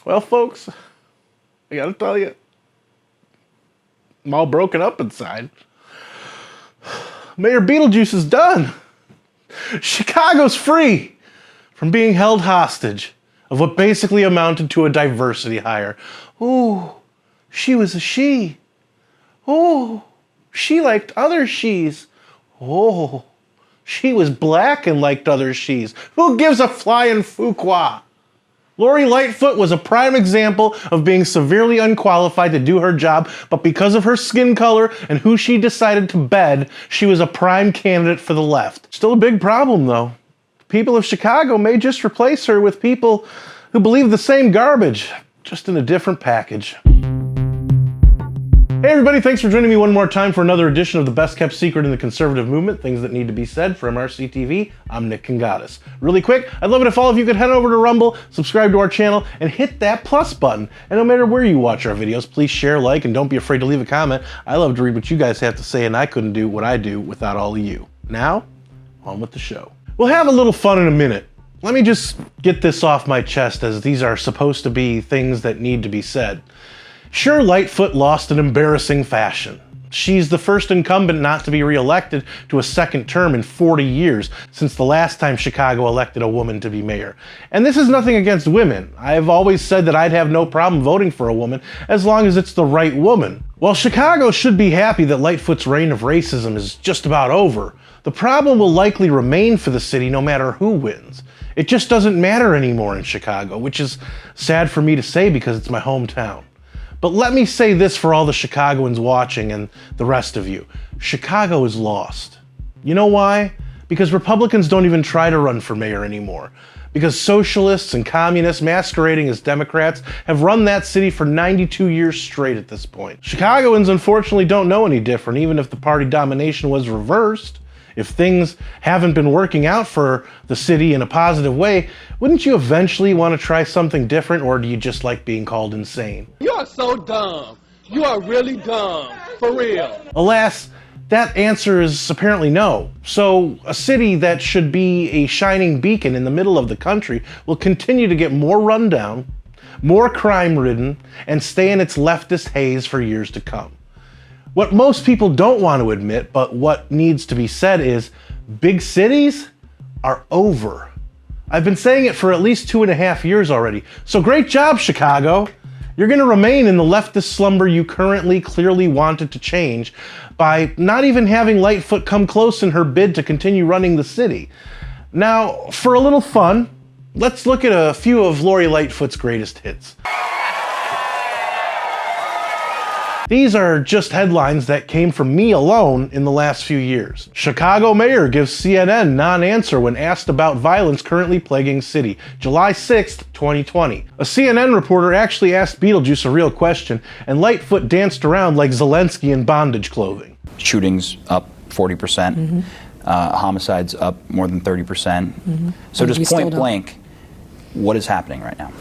Well, folks, I gotta tell you, I'm all broken up inside. Mayor Beetlejuice is done. Chicago's free from being held hostage of what basically amounted to a diversity hire. Ooh, she was a she. Oh, she liked other she's. Oh, she was black and liked other she's. Who gives a flying fuqua? Lori Lightfoot was a prime example of being severely unqualified to do her job, but because of her skin color and who she decided to bed, she was a prime candidate for the left. Still a big problem, though. People of Chicago may just replace her with people who believe the same garbage, just in a different package. Hey everybody, thanks for joining me one more time for another edition of the best kept secret in the conservative movement, Things That Need to Be Said for MRC-TV. I'm Nick Kangadis. Really quick, I'd love it if all of you could head over to Rumble, subscribe to our channel, and hit that plus button. And no matter where you watch our videos, please share, like, and don't be afraid to leave a comment. I love to read what you guys have to say, and I couldn't do what I do without all of you. Now, on with the show. We'll have a little fun in a minute. Let me just get this off my chest, as these are supposed to be things that need to be said. Sure, Lightfoot lost in embarrassing fashion. She's the first incumbent not to be reelected to a second term in 40 years, since the last time Chicago elected a woman to be mayor. And this is nothing against women. I've always said that I'd have no problem voting for a woman, as long as it's the right woman. While Chicago should be happy that Lightfoot's reign of racism is just about over, the problem will likely remain for the city no matter who wins. It just doesn't matter anymore in Chicago, which is sad for me to say because it's my hometown. But let me say this for all the Chicagoans watching and the rest of you. Chicago is lost. You know why? Because Republicans don't even try to run for mayor anymore. Because socialists and communists masquerading as Democrats have run that city for 92 years straight at this point. Chicagoans unfortunately don't know any different, even if the party domination was reversed. If things haven't been working out for the city in a positive way, wouldn't you eventually want to try something different, or do you just like being called insane? You are so dumb. You are really dumb. For real. Alas, that answer is apparently no. So a city that should be a shining beacon in the middle of the country will continue to get more rundown, more crime-ridden, and stay in its leftist haze for years to come. What most people don't want to admit, but what needs to be said, is big cities are over. I've been saying it for at least 2.5 years already. So great job, Chicago. You're going to remain in the leftist slumber you currently clearly wanted to change by not even having Lightfoot come close in her bid to continue running the city. Now, for a little fun, let's look at a few of Lori Lightfoot's greatest hits. These are just headlines that came from me alone in the last few years. Chicago mayor gives CNN non-answer when asked about violence currently plaguing city. July 6th, 2020. A CNN reporter actually asked Beetlejuice a real question, and Lightfoot danced around like Zelensky in bondage clothing. Shootings up 40%, homicides up more than 30%. So just point blank, what is happening right now?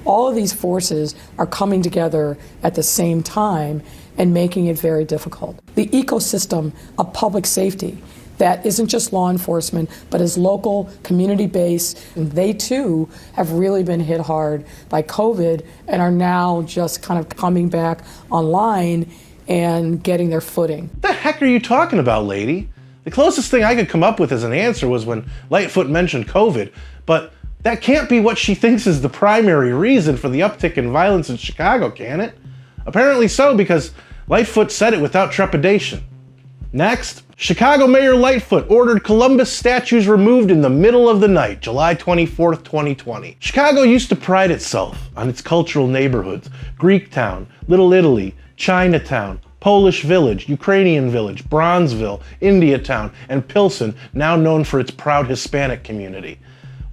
All of these forces are coming together at the same time and making it very difficult. The ecosystem of public safety that isn't just law enforcement, but is local, community-based, and they too have really been hit hard by COVID and are now just kind of coming back online and getting their footing. What the heck are you talking about, lady? The closest thing I could come up with as an answer was when Lightfoot mentioned COVID, but that can't be what she thinks is the primary reason for the uptick in violence in Chicago, can it? Apparently so, because Lightfoot said it without trepidation. Next, Chicago Mayor Lightfoot ordered Columbus statues removed in the middle of the night, July 24th, 2020. Chicago used to pride itself on its cultural neighborhoods: Greektown, Little Italy, Chinatown, Polish Village, Ukrainian Village, Bronzeville, Indiatown, and Pilsen, now known for its proud Hispanic community.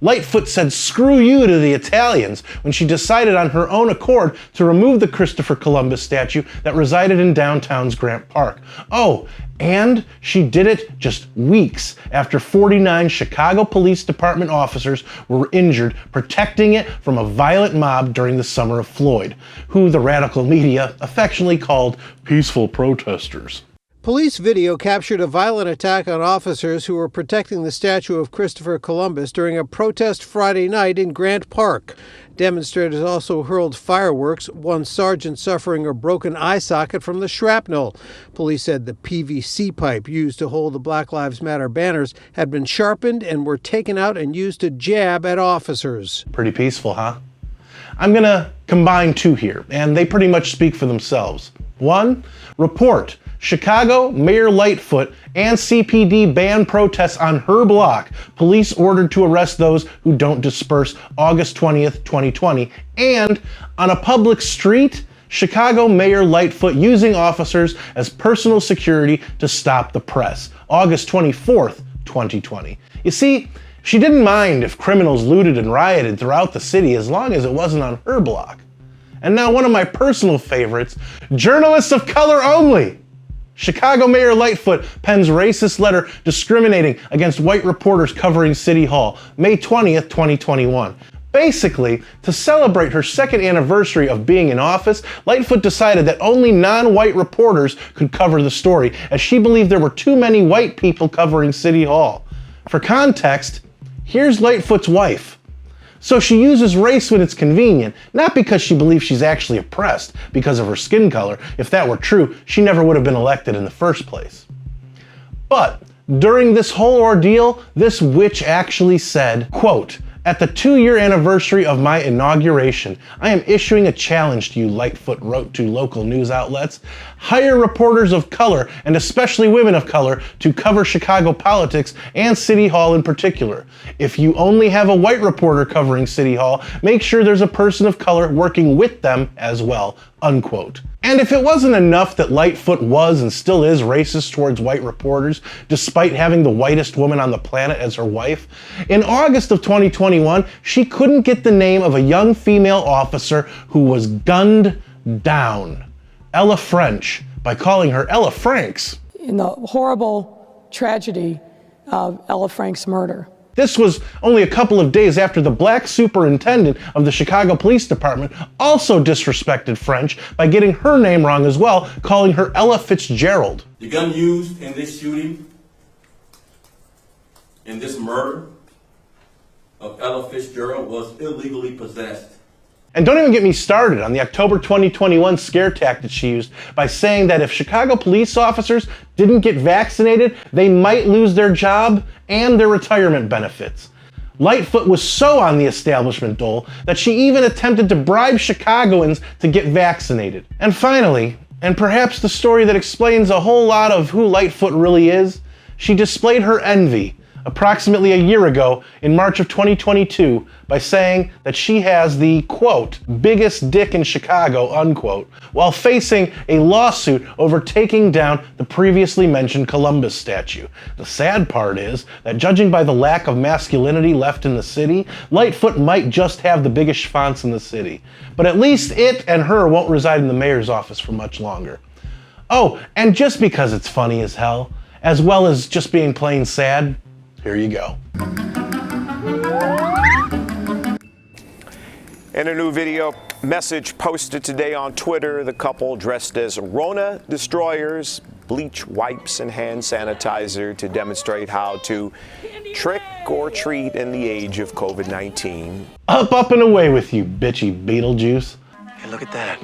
Lightfoot said screw you to the Italians when she decided on her own accord to remove the Christopher Columbus statue that resided in downtown's Grant Park. Oh, and she did it just weeks after 49 Chicago Police Department officers were injured protecting it from a violent mob during the summer of Floyd, who the radical media affectionately called peaceful protesters. Police video captured a violent attack on officers who were protecting the statue of Christopher Columbus during a protest Friday night in Grant Park. Demonstrators also hurled fireworks, one sergeant suffering a broken eye socket from the shrapnel. Police said the PVC pipe used to hold the Black Lives Matter banners had been sharpened and were taken out and used to jab at officers. Pretty peaceful, huh? I'm going to combine two here, and they pretty much speak for themselves. One, report. Chicago, Mayor Lightfoot, and CPD ban protests on her block. Police ordered to arrest those who don't disperse August 20th, 2020. And on a public street, Chicago Mayor Lightfoot using officers as personal security to stop the press. August 24th, 2020. You see, she didn't mind if criminals looted and rioted throughout the city as long as it wasn't on her block. And now one of my personal favorites, journalists of color only. Chicago Mayor Lightfoot pens racist letter discriminating against white reporters covering City Hall, May 20th, 2021. Basically, to celebrate her second anniversary of being in office, Lightfoot decided that only non-white reporters could cover the story, as she believed there were too many white people covering City Hall. For context, here's Lightfoot's wife. So she uses race when it's convenient, not because she believes she's actually oppressed because of her skin color. If that were true, she never would have been elected in the first place. But during this whole ordeal, this witch actually said, quote, "At the 2-year anniversary of my inauguration, I am issuing a challenge to you," Lightfoot wrote to local news outlets. "Hire reporters of color, and especially women of color, to cover Chicago politics and City Hall in particular. If you only have a white reporter covering City Hall, make sure there's a person of color working with them as well," unquote. And if it wasn't enough that Lightfoot was and still is racist towards white reporters, despite having the whitest woman on the planet as her wife, in August of 2021, she couldn't get the name of a young female officer who was gunned down, Ella French, by calling her Ella Franks. In the horrible tragedy of Ella Frank's murder. This was only a couple of days after the black superintendent of the Chicago Police Department also disrespected French by getting her name wrong as well, calling her Ella Fitzgerald. The gun used in this shooting, in this murder of Ella Fitzgerald, was illegally possessed. And don't even get me started on the October 2021 scare tactic she used by saying that if Chicago police officers didn't get vaccinated, they might lose their job and their retirement benefits. Lightfoot was so on the establishment dole that she even attempted to bribe Chicagoans to get vaccinated. And finally, and perhaps the story that explains a whole lot of who Lightfoot really is, she displayed her envy approximately a year ago in March of 2022 by saying that she has the, quote, biggest dick in Chicago, unquote, while facing a lawsuit over taking down the previously mentioned Columbus statue. The sad part is that judging by the lack of masculinity left in the city, Lightfoot might just have the biggest schwanz in the city. But at least it and her won't reside in the mayor's office for much longer. Oh, and just because it's funny as hell, as well as just being plain sad, here you go. In a new video message posted today on Twitter, the couple dressed as Rona destroyers, bleach wipes and hand sanitizer to demonstrate how to trick or treat in the age of COVID-19. Up and away with you, bitchy Beetlejuice. Hey, look at that.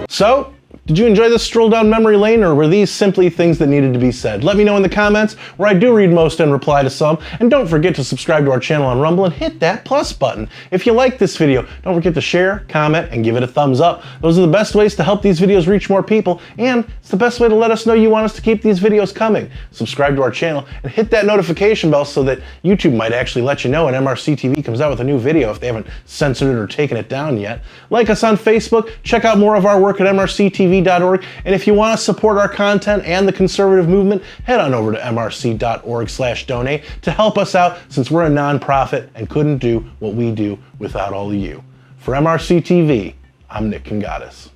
So, did you enjoy this stroll down memory lane, or were these simply things that needed to be said? Let me know in the comments, where I do read most and reply to some. And don't forget to subscribe to our channel on Rumble and hit that plus button. If you like this video, don't forget to share, comment, and give it a thumbs up. Those are the best ways to help these videos reach more people, and it's the best way to let us know you want us to keep these videos coming. Subscribe to our channel and hit that notification bell so that YouTube might actually let you know when MRC-TV comes out with a new video if they haven't censored it or taken it down yet. Like us on Facebook, check out more of our work at MRCTV.org, and if you want to support our content and the conservative movement, head on over to MRC.org/donate to help us out, since we're a non-profit and couldn't do what we do without all of you. For MRC TV, I'm Nick Kangadis.